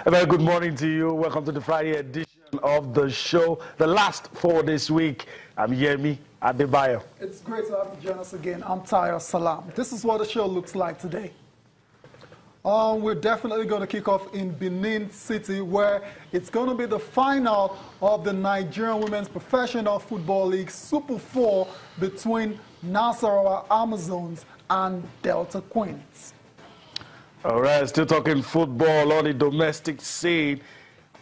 A very good morning to you. Welcome to the Friday edition of the show, the last for this week. I'm Yemi Adebayo. It's great to have you join us again. I'm Tayo Salam. This is what the show looks like today. We're definitely going to kick off in Benin City, where it's going to be the final of the Nigerian Women's Professional Football League Super 4 between Nasarawa Amazons and Delta Queens. All right, still talking football on the domestic scene.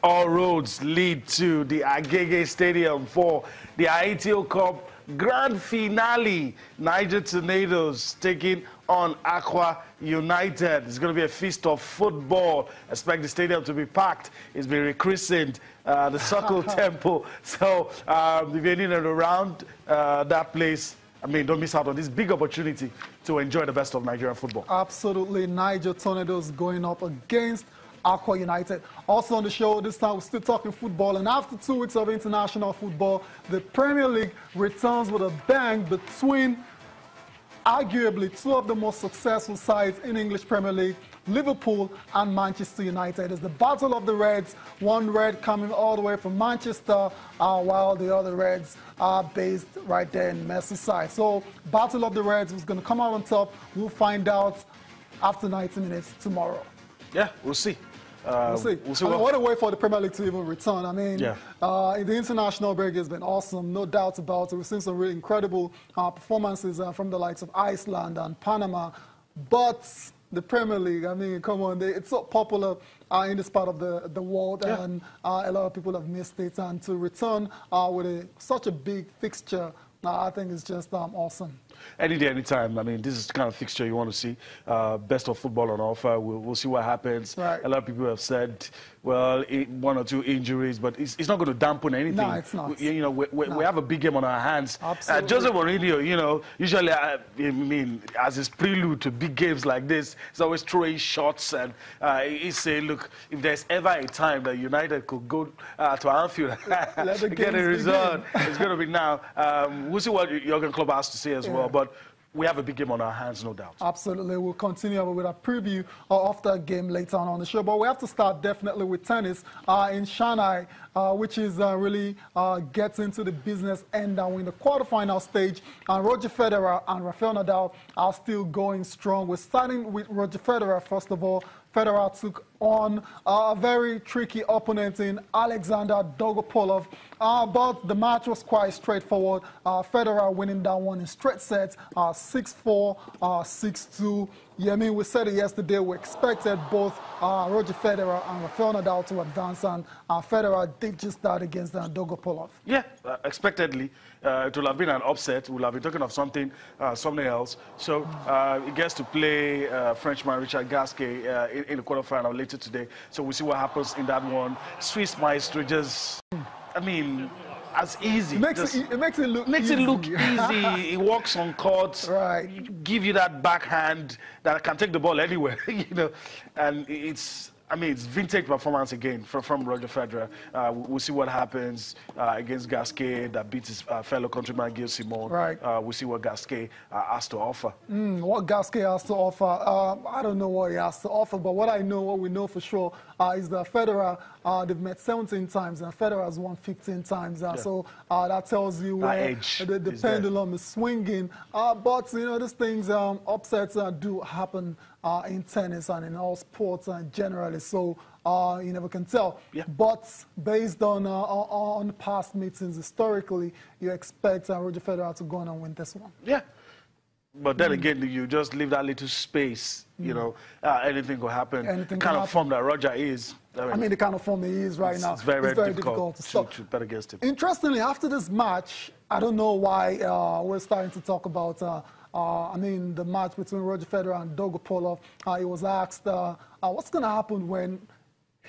All roads lead to the Agege Stadium for the Aitio Cup Grand Finale. Niger Tornadoes taking on Aqua United. It's going to be a feast of football. Expect the stadium to be packed. It's been rechristened the Circle Temple. So if you're in and around that place, I mean, don't miss out on this big opportunity to enjoy the best of Nigerian football. Absolutely. Niger Tornadoes going up against Aqua United. Also on the show this time, we're still talking football. And after 2 weeks of international football, the Premier League returns with a bang between arguably two of the most successful sides in English Premier League, Liverpool and Manchester United. It's the battle of the Reds, one Red coming all the way from Manchester, while the other Reds are based right there in Merseyside. So, battle of the Reds is going to come out on top. We'll find out after 90 minutes tomorrow. Yeah, we'll see. We'll see. What a way for the Premier League to even return. I mean, the international break has been awesome, no doubt about it. We've seen some really incredible performances from the likes of Iceland and Panama. But the Premier League, I mean, come on, it's so popular in this part of the world, and a lot of people have missed it. And to return with such a big fixture, I think it's just awesome. Any day, anytime. I mean, this is the kind of fixture you want to see. Best of football on offer. We'll see what happens. Right. A lot of people have said, well, 1 or 2 injuries, but it's not going to dampen anything. No, it's not. We have a big game on our hands. Absolutely. Jose Mourinho, usually, I mean, as his prelude to big games like this, he's always throwing shots, and he's saying, look, if there's ever a time that United could go to Anfield and get a result, it's going to be now. We'll see what Jurgen Klopp has to say as well. But we have a big game on our hands, no doubt. Absolutely. We'll continue with a preview of that game later on the show. But we have to start definitely with tennis in Shanghai, which is really gets into the business end. And we're in the quarterfinal stage. And Roger Federer and Rafael Nadal are still going strong. We're starting with Roger Federer, first of all. Federer took on a very tricky opponent in Alexander Dolgopolov, but the match was quite straightforward. Federer winning that one in straight sets, 6-4, 6-2. Yeah, I mean, we said it yesterday. We expected both Roger Federer and Rafael Nadal to advance, and Federer did just that against Dolgopolov. Yeah, expectedly. It will have been an upset. We'll have been talking of something else. So he gets to play Frenchman Richard Gasquet in the quarterfinal later today. So we'll see what happens in that one. Swiss Maestro just, I mean, as easy. It makes it look easy. He walks on court, give you that backhand that can take the ball anywhere, and it's vintage performance again from Roger Federer. We'll see what happens against Gasquet that beats his fellow countryman Gilles Simon. We'll see what Gasquet has to offer. What Gasquet has to offer, I don't know what he has to offer, but what we know for sure is that Federer, they've met 17 times and Federer has won 15 times. So that tells you where the pendulum is swinging. But, these things, upsets do happen in tennis and in all sports generally, so you never can tell. But based on past meetings historically, you expect Roger Federer to go on and win this one. Yeah. But then again, you just leave that little space, anything could happen. The kind of form that Roger is. I mean, the kind of form he is right now. It's very difficult to stop. To bet against him. Interestingly, after this match, I don't know why we're starting to talk about the match between Roger Federer and Dolgopolov. He was asked, what's going to happen when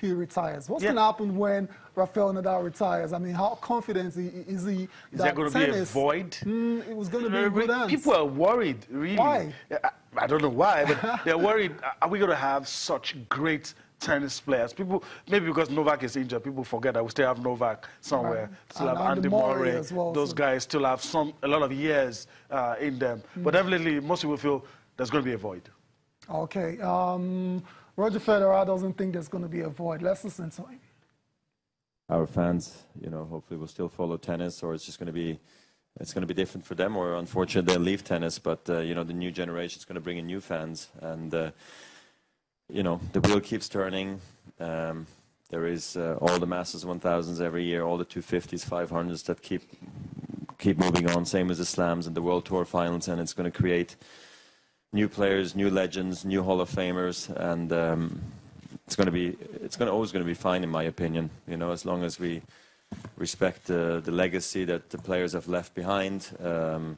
he retires? What's going to happen when Rafael Nadal retires? I mean, how confident is he? Is there going to be a void? It was going to be a good answer. People are worried, really. Why? I don't know why, but they're worried. Are we going to have such great tennis players? People, maybe because Novak is injured, people forget that we still have Novak somewhere. Still have Andy Murray as well. Those guys still have a lot of years in them. But definitely, most people feel there's going to be a void. Okay. Roger Federer doesn't think there's going to be a void. Let's listen to him. Our fans, hopefully will still follow tennis, or it's going to be different for them, or unfortunately they'll leave tennis. But the new generation is going to bring in new fans, and the wheel keeps turning. There is all the Masters 1000s every year, all the 250s, 500s that keep moving on. Same as the Slams and the World Tour finals, and it's going to create new players, new legends, new Hall of Famers, and it's always going to be fine, in my opinion. As long as we respect the legacy that the players have left behind, that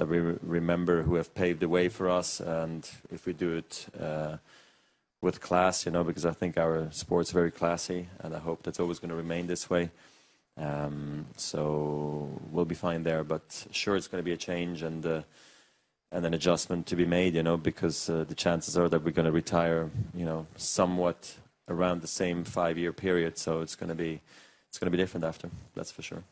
we remember who have paved the way for us, and if we do it with class, because I think our sport's very classy, and I hope that's always going to remain this way. So we'll be fine there, but sure, it's going to be a change and an adjustment to be made, because the chances are that we're going to retire, somewhat around the same 5-year period. So it's going to be different after, that's for sure.